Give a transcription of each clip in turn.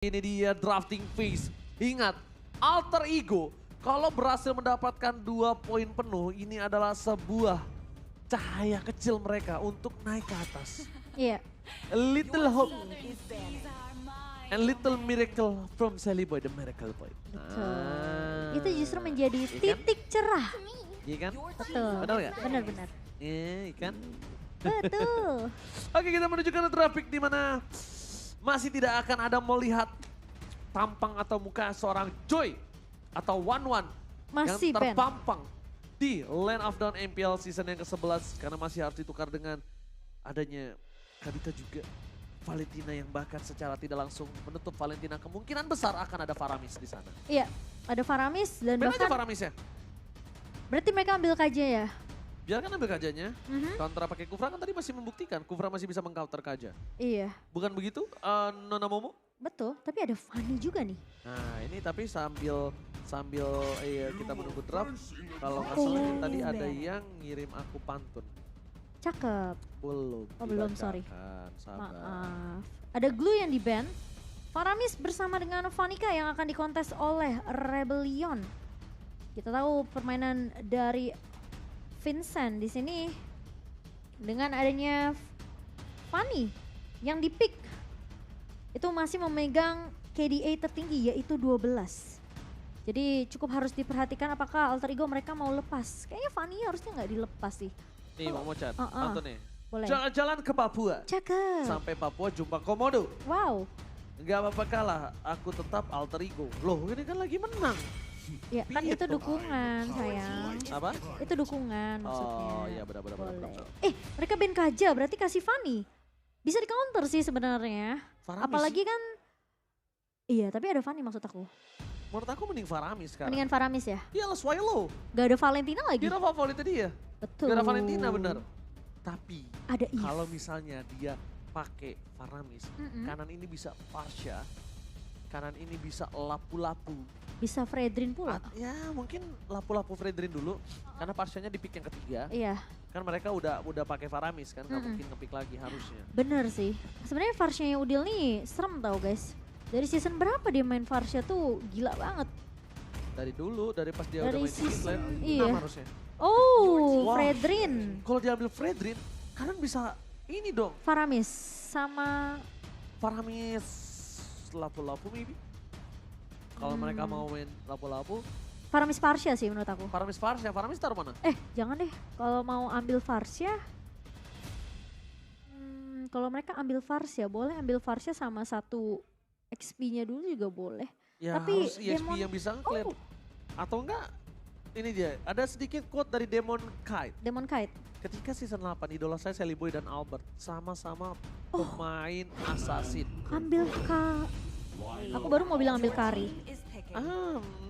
Ini dia drafting phase. Ingat, alter ego kalau berhasil mendapatkan 2 poin penuh, ini adalah sebuah cahaya kecil mereka untuk naik ke atas. Iya. A little hope and little miracle from Sally Boy, the miracle boy. Betul. Itu justru menjadi Iya kan? titik cerah. Iya kan? Betul. Benar nggak? Benar-benar. Iya kan? Betul. Oke, kita menuju ke traffic di mana masih tidak akan ada melihat tampang atau muka seorang Joy atau One Masih yang Ben. terpampang di Land of Dawn MPL season yang ke-11 karena masih harus ditukar dengan adanya Kabita juga. Valentina yang bahkan secara tidak langsung menutup Valentina, kemungkinan besar akan ada Faramis di sana. Iya. Ada Faramis dan Ben aja bahkan Faramis ya. berarti mereka ambil KJ ya. Biarkan ambil Kajanya. Mhm. Counter pakai Kufra kan tadi masih membuktikan Kufra masih bisa mengcounter Kaja. Iya. Bukan begitu Nona Momo? Betul. Tapi ada Fanny juga nih. Nah ini tapi sambil kita menunggu draft, kalau nggak salah kan tadi ada yang ngirim aku pantun. Cakep. Belum. Oh, belum, sorry. dibacakan, Sabar. Maaf. Ada Glue yang di ban. Faramis bersama dengan Vanika yang akan dikontes oleh Rebellion. Kita tahu permainan dari Vincent di sini dengan adanya Fanny yang di-pick itu masih memegang KDA tertinggi yaitu 12. Jadi cukup harus diperhatikan apakah alter ego mereka mau lepas. Kayaknya Fanny harusnya nggak dilepas sih. Nih Momo Chan, Uh-uh. pantun nih. Boleh. Jalan-jalan ke Papua. Cakep. Sampai Papua jumpa Komodo. Wow. Gak apa-apa kalah, aku tetap alter ego. Loh ini kan lagi menang. Ya kan Piye itu toh? dukungan sayang. Apa? Itu dukungan maksudnya. Oh iya benar-benar. Boleh. Mereka ban Kaja berarti kasih Fanny. Bisa di counter sih sebenarnya. Faramis. Apalagi kan, iya tapi ada Fanny maksud aku. Menurut aku mending Faramis sekarang. Mendingan Faramis ya. Iya lah Swallow. Gak ada Valentina lagi. Kira favoritnya dia. Betul. Gak ada Valentina bener. Tapi Ada Eve. kalau misalnya dia pakai Faramis, Mm-mm. kanan ini bisa Farsha, kanan ini bisa lapu-lapu. Bisa Fredrin pula. Ya mungkin lapu-lapu Fredrin dulu, karena Farshanya di pick yang ketiga. Iya Kan mereka udah pakai Faramis kan, nggak Mm-mm. mungkin nge-pick lagi harusnya. bener sih. Sebenarnya Farsha Udil nih serem tau guys. Dari season berapa dia main Farsha tuh gila banget. Dari dulu, dari pas dia Dari udah main di season, Queensland, iya. 6 harusnya. Oh Wah. Fredrin. Kalau diambil Fredrin, kanan bisa ini dong, Faramis sama Faramis lapu-lapu maybe. Kalau mereka mau main lapu-lapu, Faramis Farsha sih menurut aku. Faramis Farsha, Faramis taruh mana? Jangan deh, kalau mau ambil Farsha, kalau mereka ambil Farsha, boleh ambil Farsha sama satu XP-nya dulu juga boleh. Ya Tapi harus EXP Demon- yang bisa nge-clear. Oh. Atau enggak, ini dia, ada sedikit quote dari Demon Kite. Demon Kite. Ketika season 8, idola saya Sally Boy dan Albert sama-sama Oh. pemain assassin. Ambil aku baru mau bilang ambil Kari.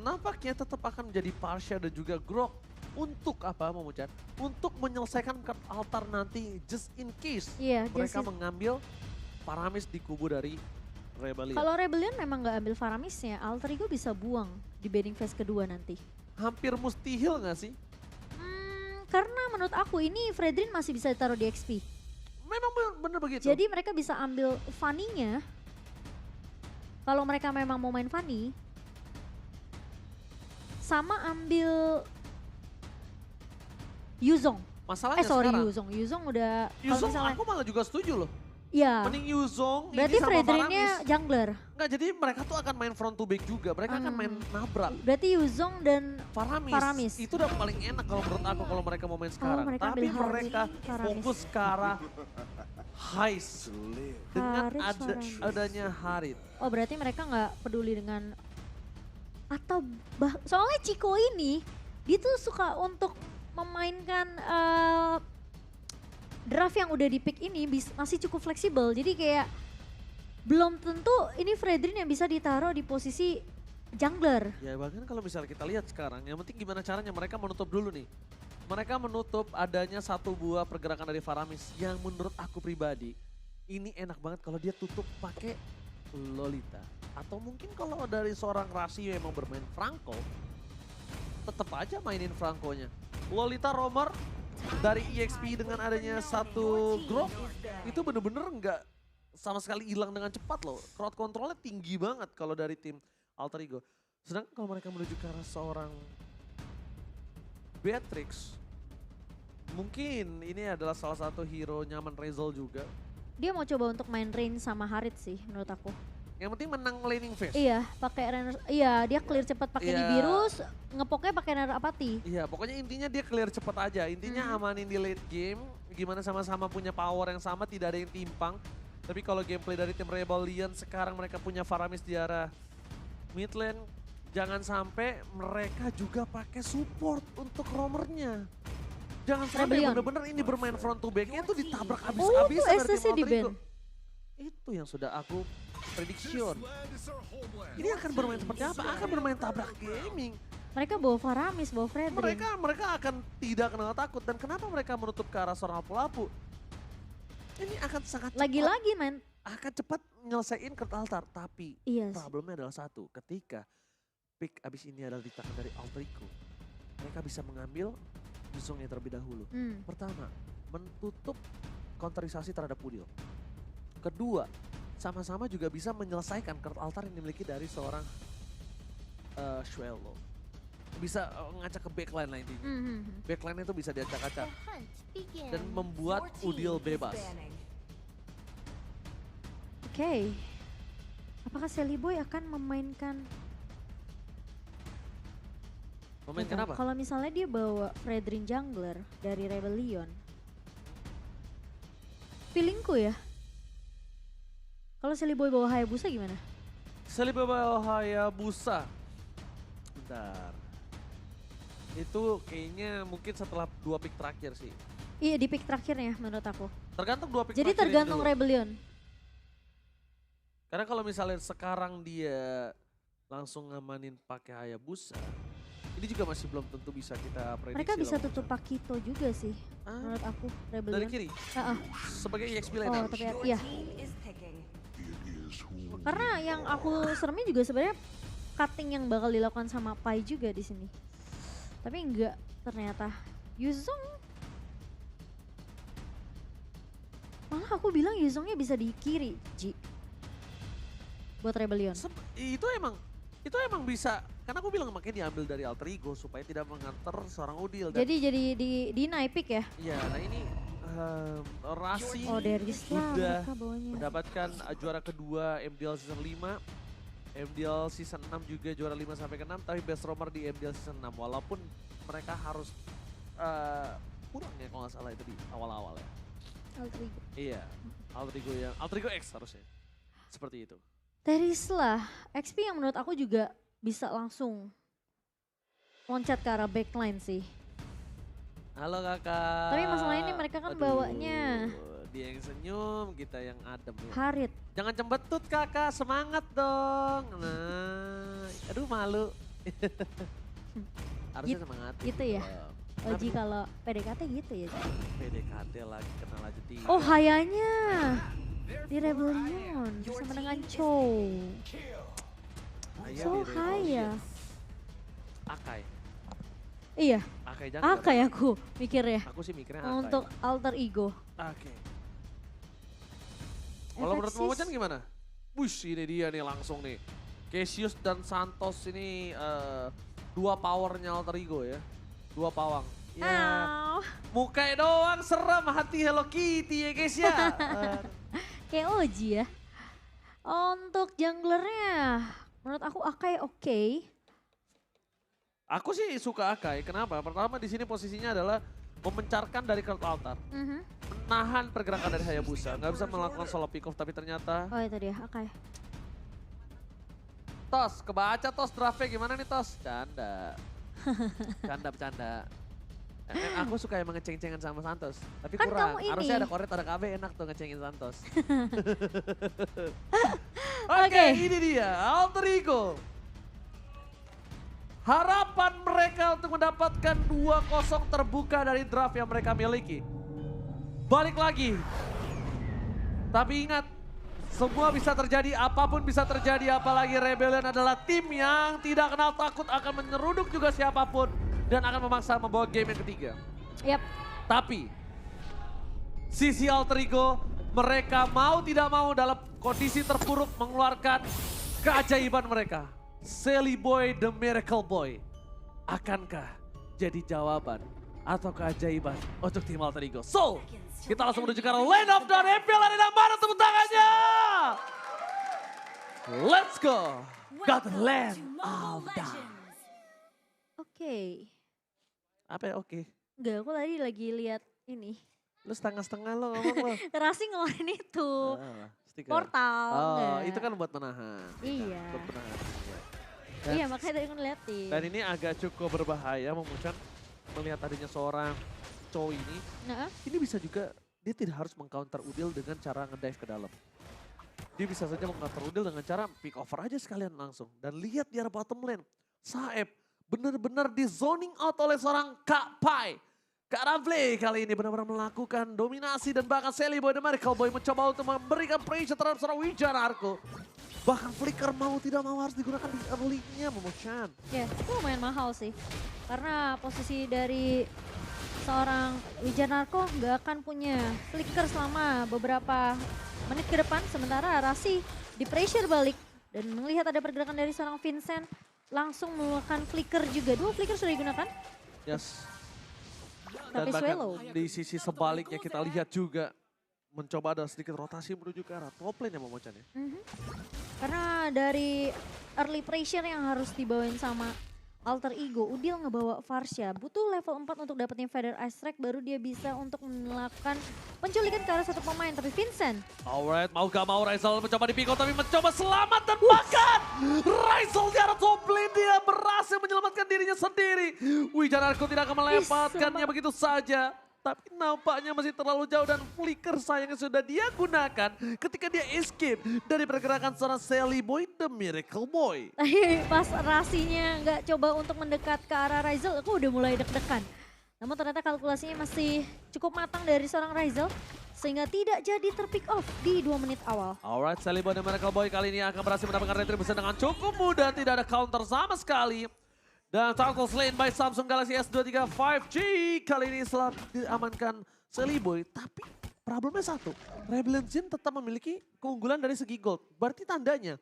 Nampaknya tetap akan menjadi Parsha dan juga Grok. Untuk apa Momocan? Untuk menyelesaikan card altar nanti just in case Iya, mereka just mengambil Faramis di kubu dari Rebellion. kalau Rebellion memang nggak ambil Faramisnya, Alter Ego bisa buang di banning phase kedua nanti. Hampir mustahil gak sih? Karena menurut aku ini Fredrin masih bisa ditaruh di XP. Memang bener begitu. Jadi mereka bisa ambil Fanny-nya. Kalau mereka memang mau main Fanny. Sama ambil Yuzong. masalahnya Sorry sekarang, Yuzong. Yuzong udah kalau Yuzong misalnya aku malah juga setuju loh. ya. Mending Yuzong Berarti ini sama Fredrinnya Faramis. jungler. Enggak, jadi mereka tuh akan main front to back juga. Mereka akan main nabrak. Berarti Yuzong dan Faramis. Itu udah paling enak kalau menurut aku kalau mereka mau main sekarang. mereka Tapi ambil mereka Faramis. fokus ke arah Heist. Dengan Harit, Faramis. adanya Harit. Oh berarti mereka nggak peduli dengan atau soalnya Chico ini dia tuh suka untuk memainkan draft yang udah di pick ini masih cukup fleksibel. Jadi kayak belum tentu ini Fredrin yang bisa ditaruh di posisi jungler. Ya bahkan kalau misalnya kita lihat sekarang, yang penting gimana caranya mereka menutup dulu nih. Mereka menutup adanya satu buah pergerakan dari Faramis yang menurut aku pribadi ini enak banget kalau dia tutup pakai Lolita. Atau mungkin kalau dari seorang Rasio yang mau bermain Franco, tetap aja mainin Franco-nya. Lolita Romer dari EXP dengan adanya satu Grok itu bener-bener nggak sama sekali hilang dengan cepat loh. Crowd controlnya tinggi banget kalau dari tim Alter Ego. Sedangkan kalau mereka menuju ke arah seorang Beatrix, mungkin ini adalah salah satu hero nyaman Rezal juga. Dia mau coba untuk main range sama Harit sih menurut aku. Yang penting menang laning phase. Iya, pakai Renner. Iya, dia clear cepat pakai di Iya. virus, ngepoknya pakai Renner Apati. Iya, pokoknya intinya dia clear cepat aja. Intinya amanin di late game, gimana sama-sama punya power yang sama, tidak ada yang timpang. Tapi kalau gameplay dari tim Rebellion, sekarang mereka punya Faramis di arah mid lane. Jangan sampai mereka juga pakai support untuk roamernya. Jangan sampai Rebellion. bener-bener ini bermain front to back-nya tuh ditabrak Oh, habis-habisan dari SSC tim di Alter Ego. ban. Itu yang sudah aku prediction. Ini akan bermain seperti apa? Akan bermain tabrak gaming. Mereka bawa Faramis, bawa Fredrin. Mereka akan tidak kenal takut. Dan kenapa mereka menutup ke arah seorang pelapu? Ini akan sangat cepat. Lagi-lagi main. Akan cepat nyelesain ke altar. Tapi Iya sih. problemnya adalah satu. Ketika pick abis ini adalah di tangan dari Alter Ego, mereka bisa mengambil Yuzongnya terlebih dahulu. Pertama, menutup counterisasi terhadap Udil. Kedua, sama-sama juga bisa menyelesaikan curve altar yang dimiliki dari seorang Shuelo. Bisa ngacak ke backline lah intinya. Backline itu bisa diacak-acak dan membuat Udil bebas. Oke. Apakah Sally Boy akan memainkan Apa? Kalau misalnya dia bawa Fredrin Jungler dari Rebellion. Feelingku ya. Kalau Sally Boy bawa Hayabusa gimana? Sally Boy bawa Hayabusa. Bentar. Itu kayaknya mungkin setelah 2 pick terakhir sih. Iya di pick terakhirnya menurut aku. Tergantung 2 pick Jadi terakhir ini tergantung dulu. Rebellion. Karena kalau misalnya sekarang dia langsung ngamanin pakai Hayabusa, ini juga masih belum tentu bisa kita prediksi. Mereka bisa loh. tutup Pakito juga sih menurut aku Dari Rebellion. kiri, Ah, ah. sebagai EXP Oh laner. tapi iya. Karena yang aku seremnya juga sebenarnya cutting yang bakal dilakukan sama Pai juga di sini. Tapi enggak ternyata. Yuzong malah aku bilang Yuzongnya bisa di kiri, Ji. Buat Rebellion. Itu emang bisa, karena aku bilang makanya diambil dari Alter Ego supaya tidak mengantar seorang Udil. Dan Jadi di naik pick ya? iya, nah ini Rasi Oh Darius lah udah mereka bawanya. mendapatkan juara kedua MDL Season 5. MDL Season 6 juga juara 5 sampai ke 6, tapi best roamer di MDL Season 6. Walaupun mereka harus kurang ya kalau nggak salah itu di awal-awal ya. Alter Ego. Iya, Alter Ego X harusnya. Seperti itu. Darius lah, XP yang menurut aku juga bisa langsung loncat ke arah backline sih. Halo kakak. Tapi masalah ini mereka kan bawanya. Dia yang senyum, kita yang adem ya. Harit. Jangan cembetut kakak, semangat dong. Nah, aduh malu. Harusnya semangat. gitu ya? Oji kalau PDKT gitu ya. Ji? PDKT lagi kenal aja dia. Oh Hayanya di Rebellion bersama dengan Chow. Haya So di Rebellion. Haya. Akai. Iya, Akai jangan. kayak aku mikirnya. Aku sih mikirnya Akai. Untuk Alter Ego. Oke. Kalau menurut Efeksis. Momocan gimana? Wush, ini dia nih langsung nih. Cassius dan Santos ini dua powernya Alter Ego ya. Dua pawang. Ya, Au. mukanya doang serem, hati Hello Kitty ya guys ya. Kayak Oji ya. Untuk junglernya, menurut aku Akai oke. Aku sih suka Akai, kenapa? Pertama di sini posisinya adalah memencarkan dari Curve Altar. Menahan pergerakan dari Hayabusa. Nggak bisa melakukan solo pick off, tapi ternyata Oh itu dia Akai. Tos, kebaca Tos draftnya gimana nih Tos? Canda. Bercanda. Aku suka emang ngeceng-cengan sama Santos. Tapi Kan kurang, kamu ini. harusnya ada Koret, ada KB enak tuh ngecengin Santos. Oke. Oke, ini dia Alter Ego. Harapan mereka untuk mendapatkan 2-0 terbuka dari draft yang mereka miliki. Balik lagi. Tapi ingat, semua bisa terjadi, apapun bisa terjadi, apalagi Rebellion adalah tim yang tidak kenal takut akan menyeruduk juga siapapun dan akan memaksa membawa game yang ketiga. Yap. Tapi sisi Alter Ego Mereka mau tidak mau dalam kondisi terpuruk mengeluarkan keajaiban mereka. Sally Boy the Miracle Boy. Akankah jadi jawaban atau keajaiban untuk tim Alter Ego? So, kita langsung menuju ke Land of Dawn. MPL Arena, mana tepuk tangannya? Let's go. Got the Land of Dawn. Oke. Apa ya oke? Enggak, aku tadi lagi lihat ini. Lu setengah-setengah lo ngomong lo. Rasi ngeluarin itu. Stiker. Portal. Oh, enggak. itu kan buat menahan. Iya. Buat menahan. Iya, makanya tadi aku ngeliatin. Dan ini agak cukup berbahaya memuncak melihat adanya seorang cowok ini. Nah, Ini bisa juga dia tidak harus mengcounter Udil dengan cara ngedive ke dalam. Dia bisa saja mengcounter Udil dengan cara pick over aja sekalian langsung. Dan lihat di arah bottom lane. Saeb benar-benar di zoning out oleh seorang Kak Pai. Kak Rafle kali ini benar-benar melakukan dominasi dan bahkan Sally Boy the Miracle Boy mencoba untuk memberikan pressure terhadap seorang Wijanarko. Bahkan flicker mau tidak mau harus digunakan di early-nya Momochan. ya itu lumayan mahal sih. Karena posisi dari seorang Wijanarko nggak akan punya flicker selama beberapa menit ke depan. Sementara Rasi di pressure balik dan melihat ada pergerakan dari seorang Vincent. Langsung melakukan flicker juga. 2 flicker sudah digunakan. Yes. Dan Tapi bahkan Swallow. di sisi sebaliknya kita lihat juga mencoba ada sedikit rotasi menuju ke arah top lane ya Momochan ya. Karena dari early pressure yang harus dibawain sama Alter Ego, Udil ngebawa Varsha. Butuh level 4 untuk dapetin Feather Ice Strike baru dia bisa untuk melakukan penculikan ke arah satu pemain. Tapi Vincent, Alright, mau gak mau Raisel mencoba di pick out tapi mencoba selamat dan bahkan Raisel di arah top lane dia berhasil menyelamatkan dirinya sendiri. Wijanarko tidak akan melepaskannya begitu saja. Tapi nampaknya masih terlalu jauh dan flicker sayangnya sudah dia gunakan ketika dia escape dari pergerakan seorang Sally Boy the Miracle Boy. tadi pas Rasinya nggak coba untuk mendekat ke arah Raisel, aku udah mulai deg-degan. Namun ternyata kalkulasinya masih cukup matang dari seorang Raisel. Sehingga tidak jadi terpick off di 2 menit awal. Alright, Sally Boy the Miracle Boy kali ini akan berhasil mendapatkan retribution dengan cukup mudah. Tidak ada counter sama sekali. Dan tackle slain by Samsung Galaxy S23 5G. Kali ini setelah diamankan Sally Boy. Tapi problemnya satu, Rebellion Jin tetap memiliki keunggulan dari segi gold. Berarti tandanya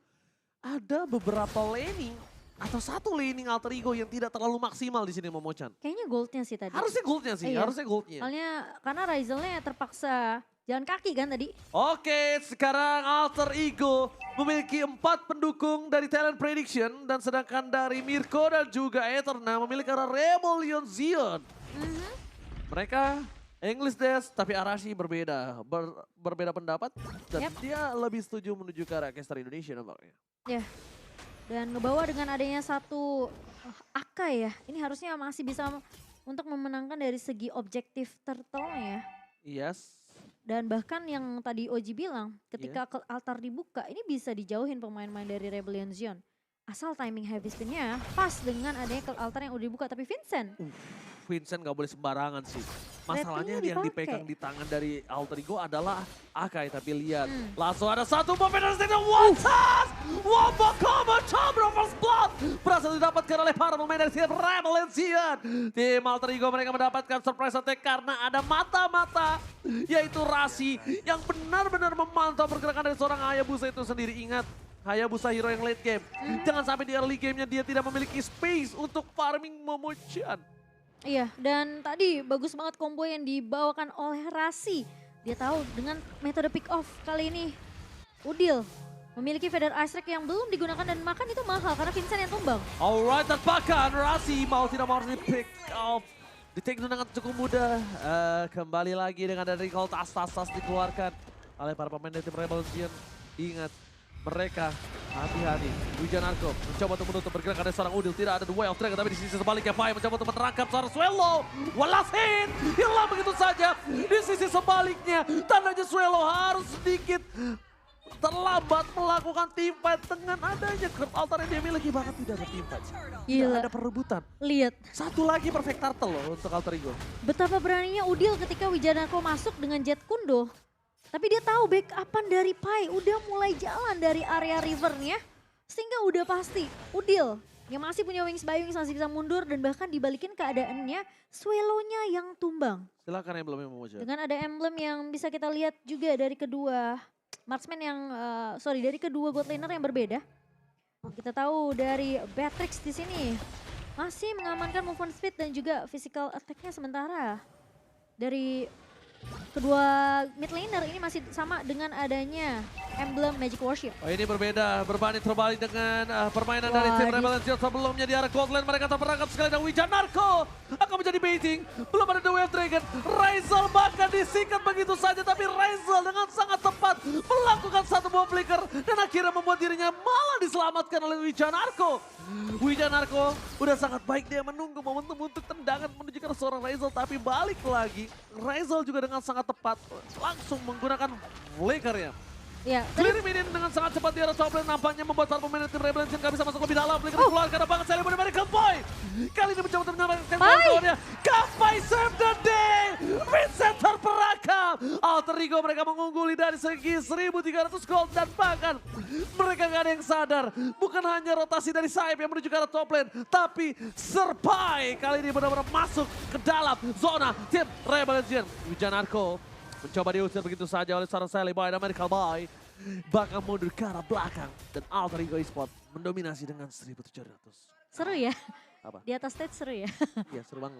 ada beberapa laning atau satu laning Alter Ego yang tidak terlalu maksimal di sini Momochan. Kayaknya goldnya sih tadi. Harusnya goldnya sih, Iya. harusnya goldnya. Soalnya karena Raizelnya terpaksa jalan kaki kan tadi. Oke, sekarang Alter Ego memiliki 4 pendukung dari Talent Prediction dan sedangkan dari Mirko dan juga Eterna memiliki arah Rebellion Zion. Mereka English Dash tapi Arashi berbeda, berbeda pendapat dan dia lebih setuju menuju ke arah Caster Indonesia nampaknya. Ya. Dan ngebawa dengan adanya satu Akai ya. Ini harusnya masih bisa untuk memenangkan dari segi objektif turtle-nya ya. Yes. Dan bahkan yang tadi Oji bilang, ketika altar dibuka, ini bisa dijauhin pemain-pemain dari Rebellion Zion. Asal timing heavy spin-nya pas dengan adanya altar yang udah dibuka. Tapi Vincent, Vincent gak boleh sembarangan sih. Masalahnya Ratingnya yang dipakai. dipegang di tangan dari Alter Ego adalah Akai. Tapi lihat, langsung ada satu moment dari one touch! Wombo combo, Chambro first blood! Berhasil didapatkan oleh para pemain dari Rebellion Zion. Tim Alter Ego mereka mendapatkan surprise attack karena ada mata-mata. Yaitu Rasi yang benar-benar memantau pergerakan dari seorang Hayabusa itu sendiri. Ingat, Hayabusa hero yang late game. Jangan sampai di early game-nya dia tidak memiliki space untuk farming Momochan. iya, dan tadi bagus banget combo yang dibawakan oleh Rasi. Dia tahu dengan metode pick off kali ini Udil memiliki Feather Ice Strike yang belum digunakan dan makan itu mahal karena Vincent yang tumbang. Alright, dan bahkan Rasi mau tidak mau harus di pick off. Di take dengan cukup mudah. Kembali lagi dengan ada recall tas-tas dikeluarkan oleh para pemain dari tim Rebel Zion. Ingat, mereka hati-hati. Wijanarko mencoba untuk menutup pergerakan dari seorang Udil. Tidak ada the way of dragon, tapi di sisi sebaliknya Pai mencoba untuk menerangkap seorang Swallow. Walasin, hilang begitu saja. Di sisi sebaliknya, tandanya Swallow harus sedikit terlambat melakukan team fight dengan adanya curve altar yang dia miliki. Bahkan tidak ada team fight. Tidak Gila. ada perebutan. Lihat Satu lagi perfect turtle loh untuk Alter Ego. betapa beraninya Udil ketika Wijanarko masuk dengan Jet Kundo. Tapi dia tahu backupan dari Pai udah mulai jalan dari area rivernya. Sehingga udah pasti Udil yang masih punya wings by wings masih bisa mundur dan bahkan dibalikin keadaannya Swallow-nya yang tumbang. Silakan emblemnya Momoja. Dengan ada emblem yang bisa kita lihat juga dari kedua marksman yang, dari kedua bot laner yang berbeda. Kita tahu dari Beatrix di sini masih mengamankan movement speed dan juga physical attack-nya, sementara dari kedua mid laner ini masih sama dengan adanya emblem Magic Worship. Oh, ini berbeda, berbanding terbalik dengan permainan dari tim Rebel Legion sebelumnya di arah gold lane. Mereka terperangkap sekali dan Wijanarko akan menjadi baiting. Belum ada The Wave Dragon, Razel bahkan disikat begitu saja, tapi Razel dengan sangat tepat melakukan satu buah flicker dan akhirnya membuat dirinya malah diselamatkan oleh Wijanarko. Wijanarko udah sangat baik, dia menunggu momentum untuk tendangan menuju ke seorang Razel, tapi balik lagi Razel juga dengan sangat tepat langsung menggunakan flickernya. Ya, Clear minion dengan sangat cepat di arah top lane, nampaknya membuat para pemain tim Rebel Legion gak bisa masuk lebih dalam. Flicker keluar karena banget Sally Boy dari Boy. Kali ini mencoba untuk menyelamatkan gol-golnya. Kapai save the day. Vincent terperangkap. Alter Ego mereka mengungguli dari segi 1.300 gold dan bahkan mereka gak ada yang sadar. Bukan hanya rotasi dari Saib yang menuju ke arah top lane, tapi Serpai kali ini benar-benar masuk ke dalam zona tim Rebel Legion. Wijanarko mencoba diusir begitu saja oleh seorang Sally Boy dan Medical Boy. Bahkan mundur ke arah belakang dan Alter Ego Esports mendominasi dengan 1.700. Seru ya? Apa? Di atas stage seru ya? Iya seru banget.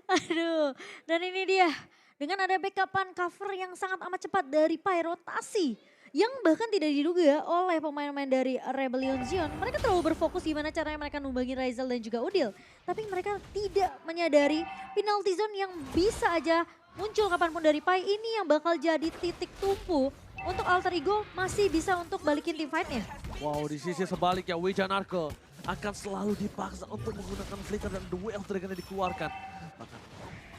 Aduh, dan ini dia. Dengan ada backupan cover yang sangat amat cepat dari Pai, rotasi yang bahkan tidak diduga oleh pemain-pemain dari Rebellion Zion. Mereka terlalu berfokus gimana caranya mereka numbangin Razel dan juga Udil. Tapi mereka tidak menyadari penalty zone yang bisa aja muncul kapanpun dari Pai, ini yang bakal jadi titik tumpu untuk Alter Ego masih bisa untuk balikin team fight-nya. Wow, di sisi sebaliknya Wijanarko akan selalu dipaksa untuk menggunakan flicker dan The Wave Dragon yang dikeluarkan. Bahkan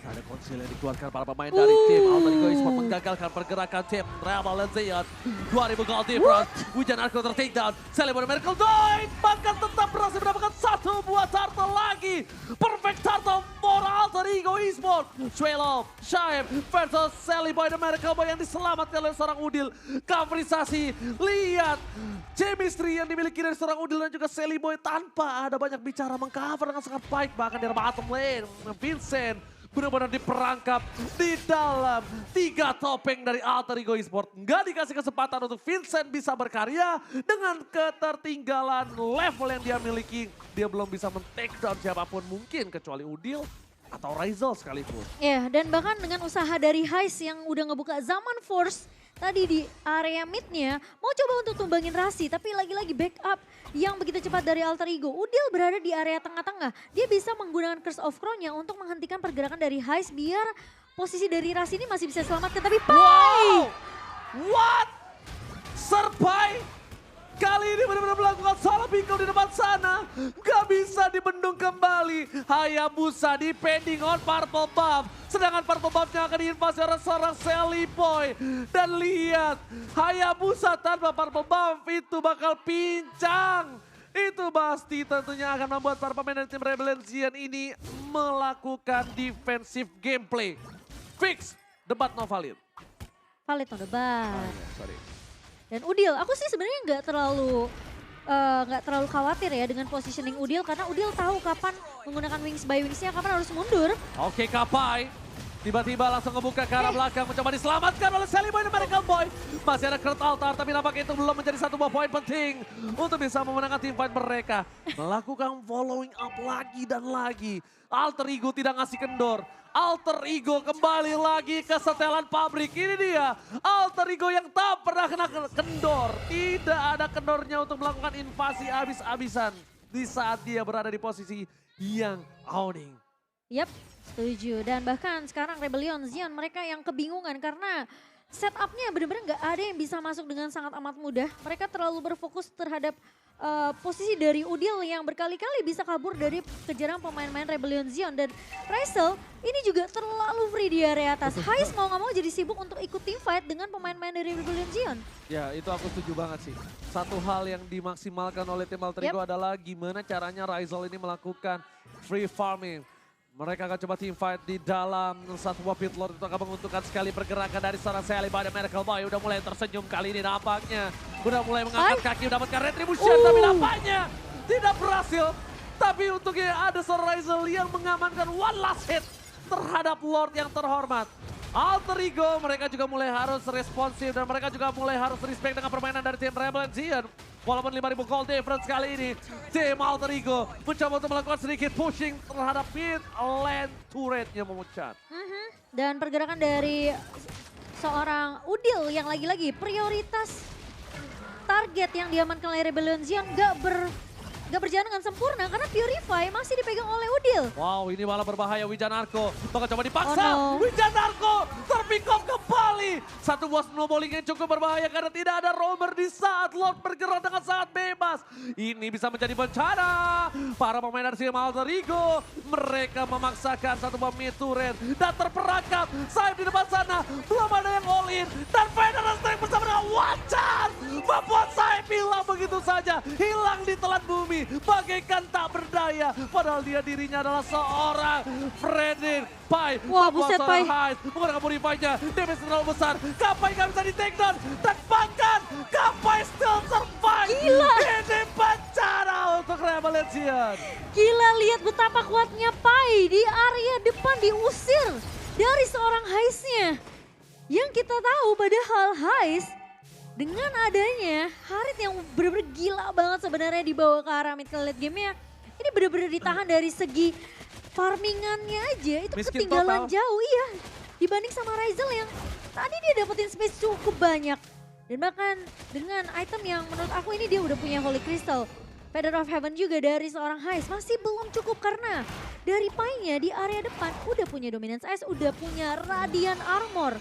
ada konsil yang dikeluarkan para pemain dari tim Alter Ego Esports menggagalkan pergerakan tim Rebel Legion. 2000 gold difference. Wijanarko ter-take down. Celebrate Miracle Dive. Bahkan tetap berhasil mendapatkan satu buah turtle lagi. Perfect turtle for Alter Ego Esports. Swallow, Shaib versus Sally Boy the Miracle Boy yang diselamatkan oleh seorang Udil. Coverisasi. Lihat chemistry yang dimiliki dari seorang Udil dan juga Sally Boy tanpa ada banyak bicara, mengcover dengan sangat baik. Bahkan di bottom lane Vincent benar-benar diperangkap di dalam 3 topeng dari Alter Ego Esports. Nggak dikasih kesempatan untuk Vincent bisa berkarya dengan ketertinggalan level yang dia miliki. Dia belum bisa men-take down siapapun mungkin kecuali Udil atau Razel sekalipun. Ya, dan bahkan dengan usaha dari Heist yang udah ngebuka Zaman Force tadi di area midnya, mau coba untuk tumbangin Rasi, tapi lagi-lagi backup yang begitu cepat dari Alter Ego. Udil berada di area tengah-tengah, dia bisa menggunakan Curse of Crown-nya untuk menghentikan pergerakan dari Heist biar posisi dari Rasi ini masih bisa selamatkan, tapi Pai! Wow! What? Serpai kali ini benar-benar melakukan salah bingkau di depan sana. Gak bisa dibendung kembali. Hayabusa depending on Purple Buff. Sedangkan Purple Buff-nya akan diinvasi oleh seorang Sally Boy. Dan lihat, Hayabusa tanpa Purple Buff itu bakal pincang. Itu pasti tentunya akan membuat para pemain dari tim Rebel Legion ini melakukan defensive gameplay. Fix, debat no valid. Valid no debat. Sorry. Dan Udil, aku sih sebenarnya nggak terlalu khawatir ya dengan positioning Udil, karena Udil tahu kapan menggunakan wings by wingsnya, kapan harus mundur. Oke, Kapai tiba-tiba langsung ngebuka ke arah belakang, mencoba diselamatkan oleh Sally Boy dan Miracle Boy. Masih ada Kurt Altar, tapi nampaknya itu belum menjadi satu buah poin penting untuk bisa memenangkan team fight mereka. Melakukan following up lagi dan lagi. Alter Ego tidak ngasih kendor. Alter Ego kembali lagi ke setelan pabrik. Ini dia Alter Ego yang tak pernah kena kendor. Tidak ada kendornya untuk melakukan invasi habis-habisan di saat dia berada di posisi yang owning. Yap, setuju. Dan bahkan sekarang Rebellion Zion mereka yang kebingungan karena setupnya benar-benar nggak ada yang bisa masuk dengan sangat amat mudah. Mereka terlalu berfokus terhadap posisi dari Udil yang berkali-kali bisa kabur dari kejaran pemain-pemain Rebellion Zion. Dan Razel ini juga terlalu free di area atas. Heist mau nggak mau jadi sibuk untuk ikut team fight dengan pemain-pemain dari Rebellion Zion. Ya, itu aku setuju banget sih. Satu hal yang dimaksimalkan oleh tim Alter Ego adalah gimana caranya Razel ini melakukan free farming. Mereka akan coba team fight di dalam satu buah pit lord, itu akan menguntungkan sekali pergerakan dari seorang Sally Boy dan Miracle Boy. Udah mulai tersenyum kali ini nampaknya. Udah mulai mengangkat kaki mendapatkan retribution, tapi nampaknya tidak berhasil. Tapi untungnya ada seorang Ryzel yang mengamankan one last hit terhadap Lord yang terhormat. Alter Ego, mereka juga mulai harus responsif dan mereka juga mulai harus respect dengan permainan dari tim Rebel Zion. Walaupun 5.000 gold difference kali ini, tim Alter Ego mencoba untuk melakukan sedikit pushing terhadap mid lane turretnya memucat. Dan pergerakan dari seorang Udil yang lagi-lagi prioritas target yang diamankan oleh Rebellion Zion gak berjalan dengan sempurna karena Purify masih dipegang oleh Udil. Wow, ini malah berbahaya Wijanarko. Bakal coba dipaksa. Oh no. Wijanarko terpick off kembali. Satu buah snowballing yang cukup berbahaya karena tidak ada roamer di saat Lord bergerak dengan sangat bebas. Ini bisa menjadi bencana. Para pemain dari tim Alter Ego, mereka memaksakan satu buah mid turret dan terperangkap. Saib di depan sana, belum ada yang all in. Dan Federer Strike bersama dengan Wacan membuat Saib hilang begitu saja. Hilang di telan bumi. Bagaikan tak berdaya, padahal dia dirinya adalah seorang Fredrik Pai. Wah, buset Pai. Menggunakan Purify-nya, damage terlalu besar. Kapai gak bisa di take down, dan bahkan Kapai still survive. Gila. Ini bencana untuk Revelation. Gila, lihat betapa kuatnya Pai di area depan diusir dari seorang Heist-nya. Yang kita tahu padahal Heist dengan adanya Harit yang bener-bener gila banget sebenarnya dibawa ke arah mid ke late game-nya. Ini bener-bener ditahan dari segi farmingannya aja. Itu Miskin ketinggalan total. jauh, iya. Dibanding sama Ryzel yang tadi dia dapetin space cukup banyak. Dan bahkan dengan item yang menurut aku ini dia udah punya Holy Crystal. Feather of Heaven juga dari seorang Heist masih belum cukup karena dari Pai-nya di area depan udah punya Dominance Ice, udah punya Radiant Armor.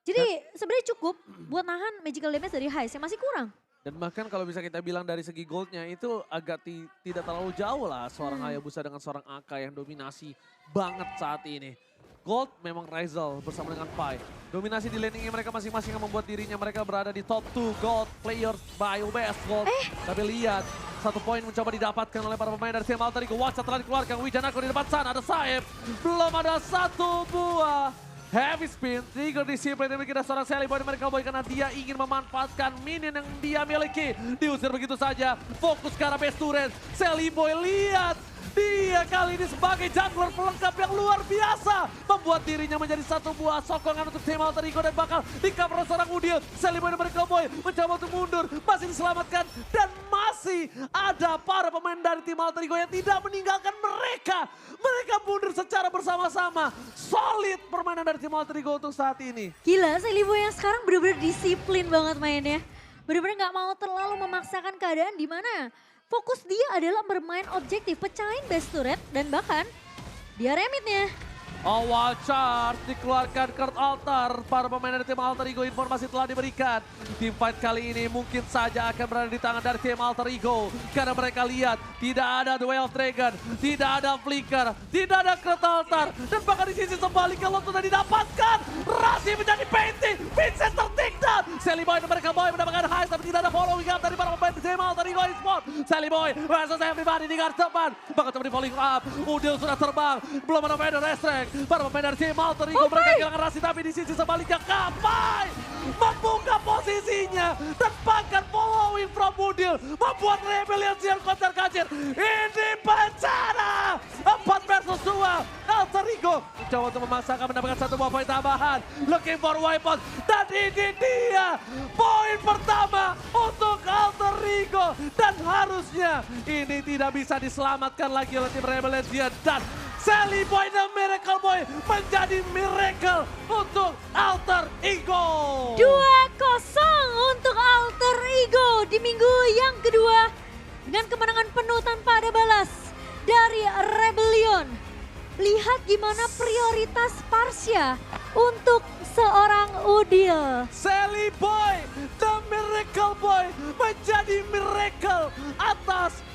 Jadi sebenarnya cukup buat nahan magical damage dari Heist yang masih kurang. Dan bahkan kalau bisa kita bilang dari segi goldnya itu agak tidak terlalu jauh lah seorang Hayabusa dengan seorang Aka yang dominasi banget saat ini. Gold memang Ryzel bersama dengan Pai. Dominasi di laningnya mereka masing-masing yang membuat dirinya mereka berada di top 2 gold players by UBS Gold. Tapi lihat, satu poin mencoba didapatkan oleh para pemain dari tim Alter Ego. Wacha telah dikeluarkan, Wijanarko di depan sana, ada Saib. Belum ada satu buah heavy spin, trigger disiplin dimiliki ada seorang Sally Boy dari Cowboy karena dia ingin memanfaatkan minion yang dia miliki. Diusir begitu saja, fokus ke arah base turret. Sally Boy lihat, dia kali ini sebagai jungler pelengkap yang luar biasa. Membuat dirinya menjadi satu buah sokongan untuk tim Alter Ego dan bakal di-cover oleh seorang Udil. Sally Boy dari Cowboy mencoba untuk mundur, masih diselamatkan. Dan masih ada para pemain dari tim Alter Ego yang tidak meninggalkan mereka. Mereka mundur secara bersama-sama. Solid permainan dari tim Alter Ego untuk saat ini. Gila, Sally Boy yang sekarang bener-bener disiplin banget mainnya. Bener-bener gak mau terlalu memaksakan keadaan di mana fokus dia adalah bermain objektif, pecahin base turret dan bahkan dia remitnya. Awal charge dikeluarkan Kurt Altar. Para pemain dari tim Alter Ego informasi telah diberikan. Tim fight kali ini mungkin saja akan berada di tangan dari tim Alter Ego. Karena mereka lihat tidak ada Duel of Dragon, tidak ada Flicker, tidak ada Kurt Altar. Dan bahkan di sisi sebaliknya Lot sudah didapatkan. Rasi menjadi painting, Vincent tertikdan. Sally Boy dan mereka Boy mendapatkan high tapi tidak ada following up dari para pemain tim Alter Ego Esports. Sally Boy versus everybody di guard depan. Bahkan coba di following up, Udil sudah terbang. Belum ada Vader Restrek. Para pemain dari tim Alter Ego mereka kehilangan Rasi tapi di sisi sebaliknya Kapai membuka posisinya dan bahkan following from Udil membuat Rebellion yang konter kacir. Ini bencana 4 versus 2. Alter Ego mencoba untuk memaksakan mendapatkan satu buah poin tambahan. Looking for weapon dan ini dia poin pertama untuk Alter Ego dan harusnya ini tidak bisa diselamatkan lagi oleh tim Rebellion dan Sally Boy dan Miracle Boy menjadi miracle untuk Alter Ego. 2-0 untuk Alter Ego di minggu yang kedua. Dengan kemenangan penuh tanpa ada balas dari Rebellion. Lihat gimana prioritas Parsha untuk seorang Udil. Sally Boy dan Miracle Boy menjadi miracle atas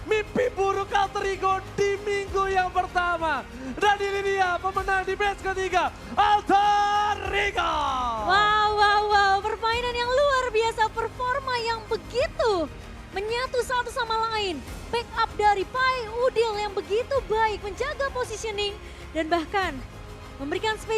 mimpi buruk Alter Ego di minggu yang pertama. Dan ini dia pemenang di match ketiga, Alter Ego. Wow, permainan yang luar biasa, performa yang begitu menyatu satu sama lain. Backup dari Pai, Udil yang begitu baik menjaga positioning dan bahkan memberikan space